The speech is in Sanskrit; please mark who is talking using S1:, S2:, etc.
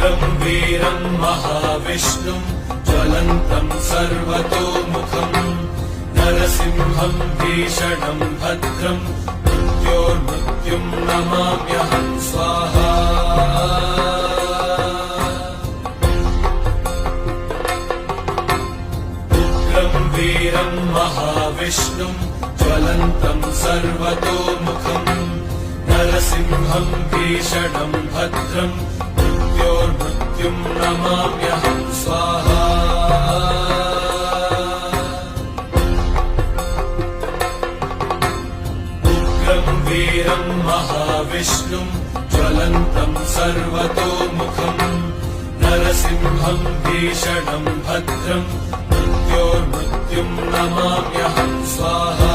S1: उग्रं वीरं महाविष्णुं ज्वलन्तं सर्वतोमुखम् नरसिंहं भीषणं भद्रं मृत्योर्मृत्युं नमाम्यहं स्वाहा। उग्रं वीरं महाविष्णुं ज्वलन्तं सर्वतोमुखम् नरसिंहं भीषणं भद्रं मृत्योर्मृत्युं नमाम्यहं स्वाहा। उग्रं वीरं महाविष्णुं ज्वलन्तं सर्वतोमुखम् नरसिंहं भीषणं भद्रं मृत्योर्मृत्युं नमाम्यहं स्वाहा।